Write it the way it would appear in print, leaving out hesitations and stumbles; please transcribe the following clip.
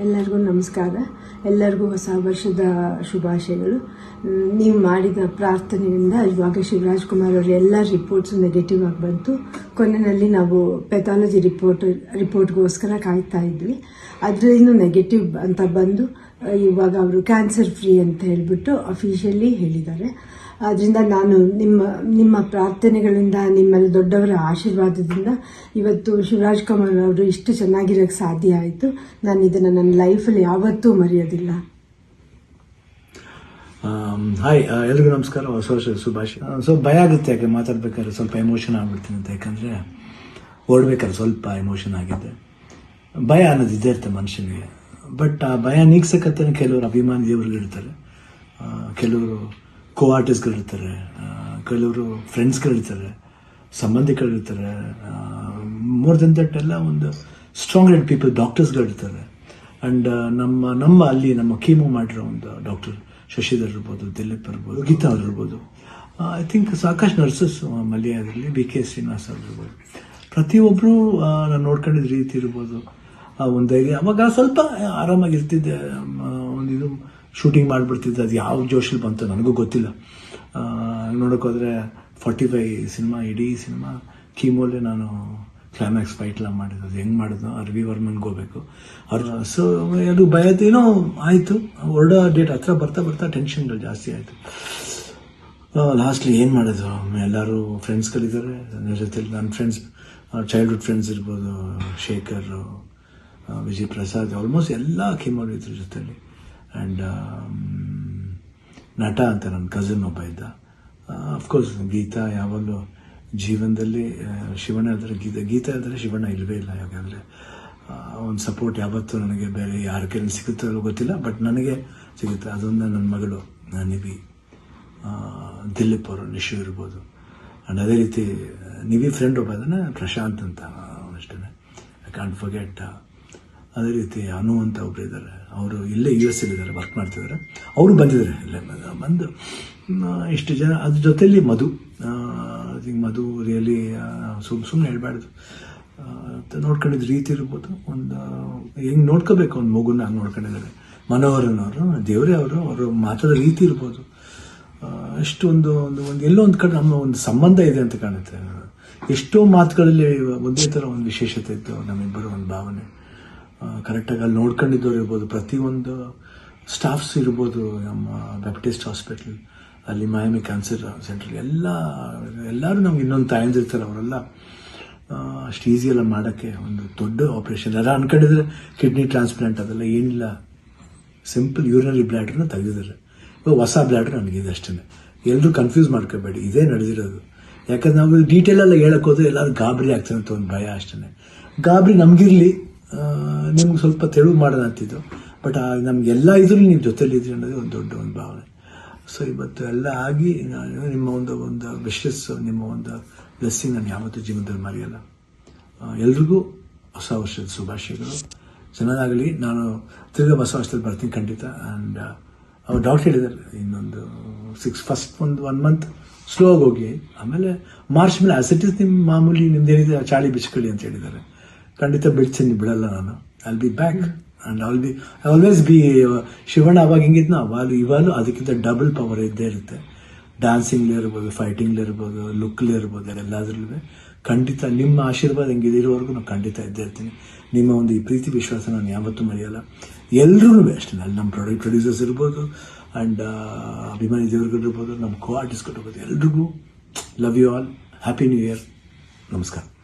ಎಲ್ಲರಿಗೂ ನಮಸ್ಕಾರ. ಎಲ್ಲರಿಗೂ ಹೊಸ ವರ್ಷದ ಶುಭಾಶಯಗಳು. ನೀವು ಮಾಡಿದ ಪ್ರಾರ್ಥನೆಯಿಂದ ಇವಾಗ ಶಿವರಾಜ್ ಕುಮಾರ್ ಅವರ ಎಲ್ಲ ರಿಪೋರ್ಟ್ಸ್ ನೆಗೆಟಿವ್ ಆಗಿ ಬಂತು. ಕೊನೆಯಲ್ಲಿ ನಾವು ಪೆಥಾಲಜಿ ರಿಪೋರ್ಟ್ಗೋಸ್ಕರ ಕಾಯ್ತಾ ಇದ್ವಿ. ಅದರಿಂದ ನೆಗೆಟಿವ್ ಅಂತ ಬಂದು ಇವಾಗ ಅವರು ಕ್ಯಾನ್ಸರ್ ಫ್ರೀ ಅಂತ ಹೇಳಿಬಿಟ್ಟು ಅಫಿಷಿಯಲಿ ಹೇಳಿದ್ದಾರೆ. ಆದ್ದರಿಂದ ನಾನು ನಿಮ್ಮ ಪ್ರಾರ್ಥನೆಗಳಿಂದ, ನಿಮ್ಮೆಲ್ಲ ದೊಡ್ಡವರ ಆಶೀರ್ವಾದದಿಂದ ಇವತ್ತು ಶಿವರಾಜ್ ಕುಮಾರ್ ಅವರು ಇಷ್ಟು ಚೆನ್ನಾಗಿರೋಕ್ಕೆ ಸಾಧ್ಯ ಆಯಿತು. ನಾನು ಇದನ್ನು ನನ್ನ ಲೈಫಲ್ಲಿ ಯಾವತ್ತೂ ಮರೆಯೋದಿಲ್ಲ. ಹಾಯ್, ಎಲ್ರಿಗೂ ನಮಸ್ಕಾರ, ಹೊಸ ವರ್ಷದ ಶುಭಾಶಯ. ಭಯ ಆಗುತ್ತೆ, ಯಾಕೆ ಮಾತಾಡ್ಬೇಕಾದ್ರೆ ಸ್ವಲ್ಪ ಎಮೋಷನ್ ಆಗ್ಬಿಡ್ತೀನಿ ಅಂತ. ಯಾಕಂದರೆ ಓಡ್ಬೇಕಾದ್ರೆ ಸ್ವಲ್ಪ ಎಮೋಷನ್ ಆಗಿದೆ. ಭಯ ಅನ್ನೋದು ಇದ್ದೇ ಇರುತ್ತೆ ಮನುಷ್ಯನಿಗೆ. ಬಟ್ ಆ ಭಯ ನೀಗ್ಸಕ್ಕಂತ ಕೆಲವರು ಅಭಿಮಾನಿ ದೇವರುಗಳಿರ್ತಾರೆ, ಕೆಲವರು ಕೋ ಆರ್ಟಿಸ್ಟ್ಗಳಿರ್ತಾರೆ, ಕೆಲವರು ಫ್ರೆಂಡ್ಸ್ಗಳಿರ್ತಾರೆ, ಸಂಬಂಧಿಕರಿರ್ತಾರೆ. ಮೋರ್ ದೆನ್ ದಟ್ ಎಲ್ಲ ಒಂದು ಸ್ಟ್ರಾಂಗ್ ಹೆಡ್ ಪೀಪಲ್, ಡಾಕ್ಟರ್ಸ್ಗಳಿರ್ತಾರೆ. ಆ್ಯಂಡ್ ನಮ್ಮ ಅಲ್ಲಿ ನಮ್ಮ ಕೀಮೋ ಮಾಡಿರೋ ಒಂದು ಡಾಕ್ಟರ್ ಶಶಿಧರ್ ಇರ್ಬೋದು, ದಿಲೀಪ್ ಇರ್ಬೋದು, ಗೀತಾ ಅವ್ರು ಇರ್ಬೋದು, ಐ ಥಿಂಕ್ ಸಾಕಷ್ಟು ನರ್ಸಸ್ ಮಲ್ಯಾದಲ್ಲಿ BK ಶ್ರೀನಿವಾಸ್ ಅವ್ರು ಇರ್ಬೋದು. ಪ್ರತಿಯೊಬ್ಬರು ನಾನು ನೋಡ್ಕೊಂಡಿದ್ದ ರೀತಿ ಇರ್ಬೋದು, ಒಂದು ಅವಾಗ ಸ್ವಲ್ಪ ಆರಾಮಾಗಿರ್ತಿದ್ದೆ. ಇದು ಶೂಟಿಂಗ್ ಮಾಡಿಬಿಡ್ತಿದ್ದೆ. ಅದು ಯಾವ ಜೋಶಲ್ಲಿ ಬಂತು ನನಗೂ ಗೊತ್ತಿಲ್ಲ. ನೋಡೋಕ್ಕೋದ್ರೆ 45 ಸಿನಿಮಾ, ಇಡೀ ಸಿನಿಮಾ ಕೀಮೋಲೆ ನಾನು ಕ್ಲೈಮ್ಯಾಕ್ಸ್ ಫೈಟ್ಲ ಮಾಡಿದ್ದು. ಅದು ಹೆಂಗೆ ಮಾಡಿದ್ನೋ RV ವರ್ಮನ್ಗೆ ಹೋಗ್ಬೇಕು ಅವ್ರು. ಸೊ ಅದು ಭಯದೇನೋ ಆಯಿತು. ಹೊರಡೋ ಡೇಟ್ ಹತ್ರ ಬರ್ತಾ ಟೆನ್ಷನ್ಗಳು ಜಾಸ್ತಿ ಆಯಿತು. ಲಾಸ್ಟ್ಲಿ ಏನು ಮಾಡೋದು, ಎಲ್ಲರೂ ಫ್ರೆಂಡ್ಸ್ಗಳಿದ್ದಾರೆ ನನ್ನ ಜೊತೆಲಿ. ನನ್ನ ಫ್ರೆಂಡ್ಸ್, ಚೈಲ್ಡ್ಹುಡ್ ಫ್ರೆಂಡ್ಸ್ ಇರ್ಬೋದು, ಶೇಖರ್, ವಿಜಯ್ ಪ್ರಸಾದ್, ಆಲ್ಮೋಸ್ಟ್ ಎಲ್ಲ ಕೀಮೋ ಇದ್ರ ಜೊತೆಲಿ. ಆ್ಯಂಡ್ ನಟ ಅಂತ ನನ್ನ ಕಸಿನ್ ಒಬ್ಬ ಇದ್ದ. ಅಫ್ಕೋರ್ಸ್ ಗೀತಾ ಯಾವಾಗಲೂ ಜೀವನದಲ್ಲಿ ಶಿವಣ್ಣ ಇದ್ದರೆ ಗೀತಾ ಇದ್ದರೆ ಶಿವಣ್ಣ ಇಲ್ಲವೇ ಇಲ್ಲ. ಯಾಕಂದರೆ ಒಂದು ಸಪೋರ್ಟ್ ಯಾವತ್ತೂ ನನಗೆ ಬೇರೆ ಯಾರ ಕೈಯಲ್ಲಿ ಸಿಗುತ್ತೋ ಗೊತ್ತಿಲ್ಲ, ಬಟ್ ನನಗೆ ಸಿಗುತ್ತೆ. ಅದೊಂದು ನನ್ನ ಮಗಳು ನಿವಿ, ದಿಲೀಪ್ ಅವರು, ನಿಶು ಇರ್ಬೋದು. ಆ್ಯಂಡ್ ಅದೇ ರೀತಿ ನಿವಿ ಫ್ರೆಂಡ್ ಒಬ್ಬ ಅದನ್ನು ಪ್ರಶಾಂತ್ ಅಂತ ಅಷ್ಟೇ, ಐ ಕಾಂಟ್ ಫರ್ಗೆಟ್. ಅದೇ ರೀತಿ ಅನು ಅಂತ ಒಬ್ಬರು ಇದ್ದಾರೆ, ಅವರು ಇಲ್ಲೇ US ಇದ್ದಾರೆ, ವರ್ಕ್ ಮಾಡ್ತಿದ್ದಾರೆ. ಅವರು ಬಂದಿದ್ದಾರೆ, ಇಲ್ಲೇ ಬಂದು ಇಷ್ಟು ಜನ. ಅದ್ರ ಜೊತೆಲಿ ಮಧು ರಿಯಲಿ ಸುಮ್ಮನೆ ಹೇಳ್ಬಾರ್ದು, ನೋಡ್ಕೊಂಡಿದ್ದ ರೀತಿ ಇರ್ಬೋದು. ಒಂದು ಹೆಂಗೆ ನೋಡ್ಕೋಬೇಕು ಒಂದು ಮಗುನ ಹಂಗೆ ನೋಡ್ಕೊಂಡಿದ್ದಾರೆ. ಮನೋಹರನವರು, ದೇವರೇ ಅವರು ಮಾತಾಡೋ ರೀತಿ ಇರ್ಬೋದು, ಎಷ್ಟು ಒಂದು ಎಲ್ಲೋ ಒಂದು ಕಡೆ ನಮ್ಮ ಒಂದು ಸಂಬಂಧ ಇದೆ ಅಂತ ಕಾಣುತ್ತೆ. ಎಷ್ಟೋ ಮಾತುಗಳಲ್ಲಿ ಒಂದೇ ಥರ ಒಂದು ವಿಶೇಷತೆ ಇತ್ತು ನಮ್ಮಿಬ್ಬರು, ಒಂದು ಭಾವನೆ. ಕರೆಕ್ಟಾಗಿ ಅಲ್ಲಿ ನೋಡ್ಕೊಂಡಿದ್ದವ್ರು ಇರ್ಬೋದು, ಪ್ರತಿಯೊಂದು ಸ್ಟಾಫ್ಸ್ ಇರ್ಬೋದು, ನಮ್ಮ ಬ್ಯಾಪ್ಟಿಸ್ಟ್ ಹಾಸ್ಪಿಟಲ್ ಅಲ್ಲಿ, ಮಯಾಮಿ ಕ್ಯಾನ್ಸರ್ ಸೆಂಟ್ರಲ್ಲಿ ಎಲ್ಲರೂ ನಮ್ಗೆ ಇನ್ನೊಂದು ತಾಯಂದಿರ್ತಾರೆ. ಅವರೆಲ್ಲ ಅಷ್ಟು ಈಸಿಯೆಲ್ಲ ಮಾಡೋಕ್ಕೆ ಒಂದು ದೊಡ್ಡ ಆಪ್ರೇಷನ್. ಎಲ್ಲ ಅನ್ಕೊಂಡಿದ್ರೆ ಕಿಡ್ನಿ ಟ್ರಾನ್ಸ್ಪ್ಲಾಂಟ್ ಅದೆಲ್ಲ ಏನಿಲ್ಲ, ಸಿಂಪಲ್ ಯೂರಿನರಿ ಬ್ಲ್ಯಾಡ್ರನ್ನ ತೆಗೆದಿದ್ದಾರೆ. ಇವಾಗ ಹೊಸ ಬ್ಲ್ಯಾಡ್ರ್ ನನಗಿದೆ ಅಷ್ಟೇ. ಎಲ್ಲರೂ ಕನ್ಫ್ಯೂಸ್ ಮಾಡ್ಕೋಬೇಡಿ, ಇದೇ ನಡೆದಿರೋದು. ಯಾಕಂದ್ರೆ ನಾವು ಡೀಟೇಲೆಲ್ಲ ಹೇಳಕ್ಕೆ ಹೋದ್ರೆ ಎಲ್ಲರೂ ಗಾಬರಿ ಆಗ್ತಾರೆ ಅಂತ ಒಂದು ಭಯ ಅಷ್ಟೇ. ಗಾಬರಿ ನಮಗಿರಲಿ, ನಿಮ್ಗೆ ಸ್ವಲ್ಪ ತೆಳುವು ಮಾಡೋಣ ಅಂತಿದ್ದು. ಬಟ್ ನಮಗೆಲ್ಲ ಇದ್ರೂ ನೀವು ಜೊತೆಲಿದ್ರಿ ಅನ್ನೋದೇ ಒಂದು ದೊಡ್ಡ ಒಂದು ಭಾವನೆ. ಸೊ ಇವತ್ತು ಎಲ್ಲ ಆಗಿ ನಿಮ್ಮ ಒಂದು ವಿಶಸ್, ನಿಮ್ಮ ಒಂದು ಬ್ಲೆಸ್ಸಿಂಗ್ ನಾನು ಯಾವತ್ತೂ ಜೀವನದಲ್ಲಿ ಮರೆಯಲ್ಲ. ಎಲ್ರಿಗೂ ಹೊಸ ವರ್ಷದ ಶುಭಾಶಯಗಳು. ಚೆನ್ನಾಗಲಿ. ನಾನು ತಿರ್ಗಾ ಹೊಸ ವರ್ಷದಲ್ಲಿ ಬರ್ತೀನಿ ಖಂಡಿತ. ಆ್ಯಂಡ್ ಅವ್ರು ಡಾಕ್ಟರ್ ಹೇಳಿದ್ದಾರೆ, ಇನ್ನೊಂದು ಫಸ್ಟ್ ಒಂದು 1 ಮಂತ್ ಸ್ಲೋ ಆಗಿ ಹೋಗಿ, ಆಮೇಲೆ ಮಾರ್ಚ್ ಮೇಲೆ ಆಸಿಟಿಸ್ ನಿಮ್ಮ ಮಾಮೂಲಿ ನಿಮ್ದೇನಿದೆ ಚಾಳಿ ಬಿಚ್ಕೊಳ್ಳಿ ಅಂತ ಹೇಳಿದ್ದಾರೆ. ಖಂಡಿತ ಬಿಡ್ತೀನಿ, ಬಿಡಲ್ಲ ನಾನು. I'll be back and I always B Shivanna. ಅವಾಗ ಹೆಂಗಿದ್ನೋ ಇವಾಗಲೂ ಅದಕ್ಕಿಂತ ಡಬಲ್ ಪವರ್ ಇದ್ದೇ ಇರುತ್ತೆ. ಡ್ಯಾನ್ಸಿಂಗ್ಲೇ ಇರ್ಬೋದು, ಫೈಟಿಂಗ್ಲೇ ಇರ್ಬೋದು, ಲುಕ್ಲೇ ಇರ್ಬೋದು, ಎಲ್ಲಾದ್ರಲ್ಲೂ ಖಂಡಿತ ನಿಮ್ಮ ಆಶೀರ್ವಾದ ಹೆಂಗಿದೆ ಇರೋವರೆಗೂ ನಾನು ಖಂಡಿತ ಇದ್ದೇ ಇರ್ತೀನಿ. ನಿಮ್ಮ ಒಂದು ಈ ಪ್ರೀತಿ ವಿಶ್ವಾಸ ನಾನು ಯಾವತ್ತೂ ಮರೆಯಲ್ಲ. ಎಲ್ಲರೂ ಅಷ್ಟೇ, ಅಲ್ಲಿ ನಮ್ಮ ಪ್ರೊಡ್ಯೂಸರ್ಸ್ ಇರ್ಬೋದು, ಆ್ಯಂಡ್ ಅಭಿಮಾನಿ ದೇವರುಗಳಿರ್ಬೋದು, ನಮ್ಮ ಕೋ ಆರ್ಟಿಸ್ಟ್ಗಳಿರ್ಬೋದು, ಎಲ್ರಿಗೂ love you all. Happy new year. ನಮಸ್ಕಾರ.